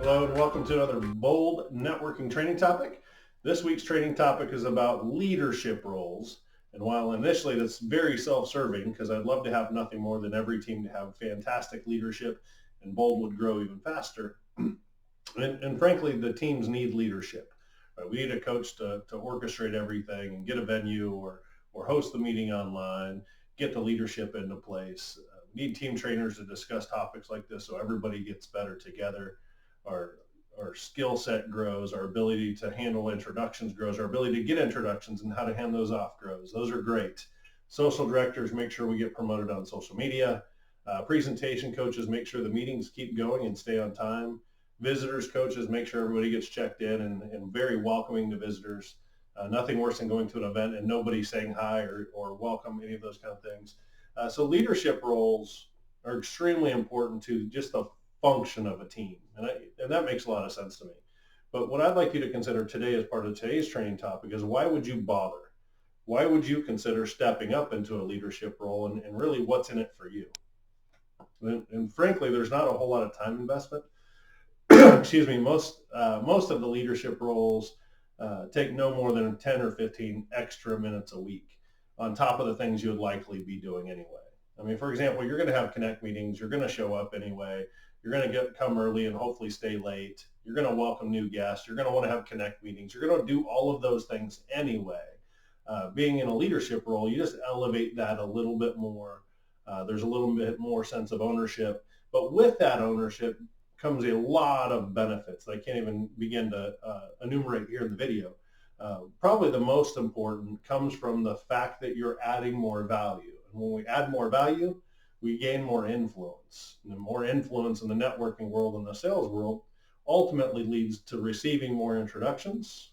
Hello and welcome to another Bold Networking training topic. This week's training topic is about leadership roles. And while initially that's very self-serving, because I'd love to have nothing more than every team to have fantastic leadership and Bold would grow even faster. And frankly, the teams need leadership. Right? We need a coach to orchestrate everything and get a venue or host the meeting online, get the leadership into place. We need team trainers to discuss topics like this so everybody gets better together. Our, our skill set grows, our ability to handle introductions grows, our ability to get introductions and how to hand those off grows. Those are great. Social directors make sure we get promoted on social media. Presentation coaches make sure the meetings keep going and stay on time. Visitors coaches make sure everybody gets checked in and very welcoming to visitors. Nothing worse than going to an event and nobody saying hi or welcome, any of those kind of things. So leadership roles are extremely important to just the function of a team. And that makes a lot of sense to me. But what I'd like you to consider today as part of today's training topic is why would you bother? Why would you consider stepping up into a leadership role and really what's in it for you? And frankly, there's not a whole lot of time investment. Excuse me, most of the leadership roles take no more than 10 or 15 extra minutes a week on top of the things you would likely be doing anyway. I mean, for example, you're going to have connect meetings. You're going to show up anyway. You're going to come early and hopefully stay late. You're going to welcome new guests. You're going to want to have connect meetings. You're going to do all of those things anyway. Being in a leadership role, you just elevate that a little bit more. There's a little bit more sense of ownership. But with that ownership comes a lot of benefits that I can't even begin to enumerate here in the video. Probably the most important comes from the fact that you're adding more value. And when we add more value, we gain more influence. And the more influence in the networking world and the sales world ultimately leads to receiving more introductions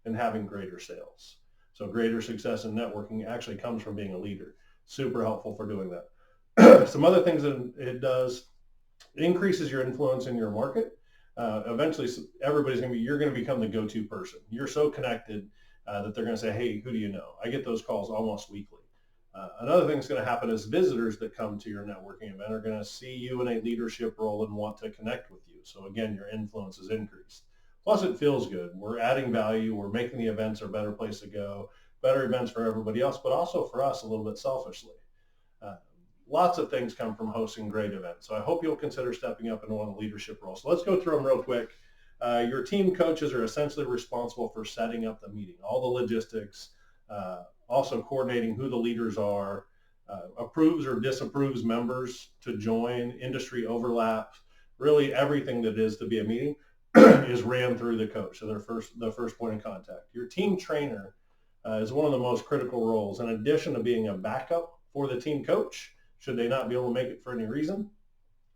and having greater sales. So greater success in networking actually comes from being a leader. Super helpful for doing that. Some other things that it does, it increases your influence in your market. Eventually, you're going to become the go-to person. You're so connected that they're going to say, hey, who do you know? I get those calls almost weekly. Another thing that's going to happen is visitors that come to your networking event are going to see you in a leadership role and want to connect with you. So again, your influence is increased. Plus, it feels good. We're adding value. We're making the events a better place to go, better events for everybody else, but also for us a little bit selfishly. Uh, Lots of things come from hosting great events. So I hope you'll consider stepping up into one of the leadership roles. So let's go through them real quick. Your team coaches are essentially responsible for setting up the meeting, all the logistics, also coordinating who the leaders are, approves or disapproves members to join, industry overlap, really everything that is to be a meeting is ran through the coach. So the first point of contact. Your team trainer is one of the most critical roles. In addition to being a backup for the team coach, should they not be able to make it for any reason,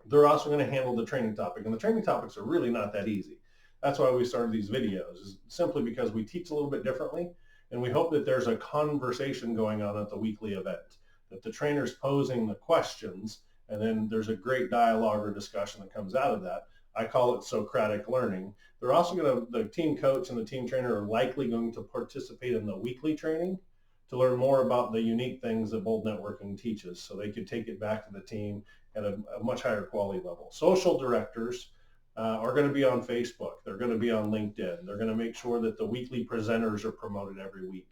they're also going to handle the training topic. And the training topics are really not that easy. That's why we started these videos, is simply because we teach a little bit differently. And we hope that there's a conversation going on at the weekly event, that the trainer's posing the questions, and then there's a great dialogue or discussion that comes out of that. I call it Socratic learning. They're also the team coach and the team trainer are likely going to participate in the weekly training to learn more about the unique things that Bold Networking teaches so they could take it back to the team at a much higher quality level. Social directors are going to be on Facebook. They're going to be on LinkedIn. They're going to make sure that the weekly presenters are promoted every week.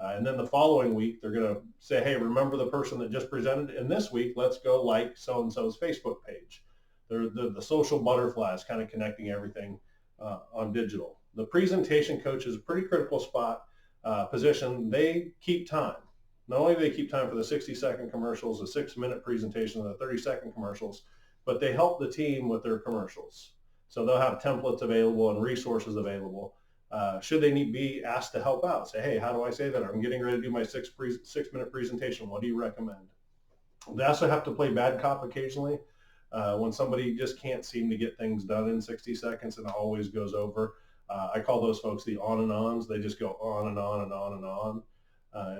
And then the following week, they're going to say, hey, remember the person that just presented? And this week, let's go like so-and-so's Facebook page. They're the social butterflies, kind of connecting everything on digital. The presentation coach is a pretty critical position. They keep time. Not only do they keep time for the 60-second commercials, the 6-minute presentation, and the 30-second commercials, but they help the team with their commercials. So they'll have templates available and resources available. Should they be asked to help out, say, hey, how do I say that? I'm getting ready to do my 6-minute presentation. What do you recommend? They also have to play bad cop occasionally. When somebody just can't seem to get things done in 60 seconds and always goes over. I call those folks the on and ons. They just go on and on and on and on.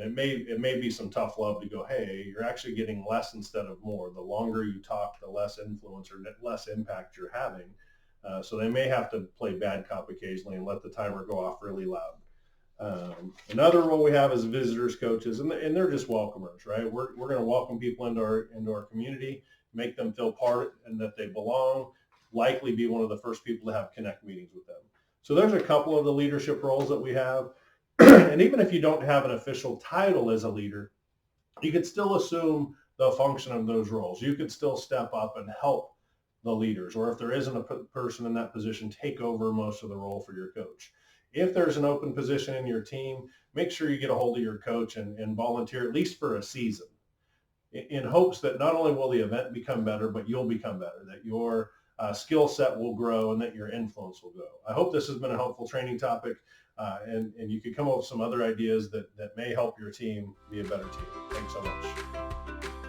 It may be some tough love to go, hey, you're actually getting less instead of more. The longer you talk, the less influence or less impact you're having. So they may have to play bad cop occasionally and let the timer go off really loud. Another role we have is visitors coaches, and they're just welcomers, right? We're going to welcome people into our community, make them feel part and that they belong, likely be one of the first people to have connect meetings with them. So there's a couple of the leadership roles that we have. And even if you don't have an official title as a leader, you could still assume the function of those roles. You could still step up and help the leaders, or if there isn't a person in that position, take over most of the role for your coach. If there's an open position in your team, make sure you get a hold of your coach and volunteer at least for a season, in hopes that not only will the event become better, but you'll become better, that your skill set will grow and that your influence will grow. I hope this has been a helpful training topic, and you can come up with some other ideas that may help your team be a better team. Thanks so much.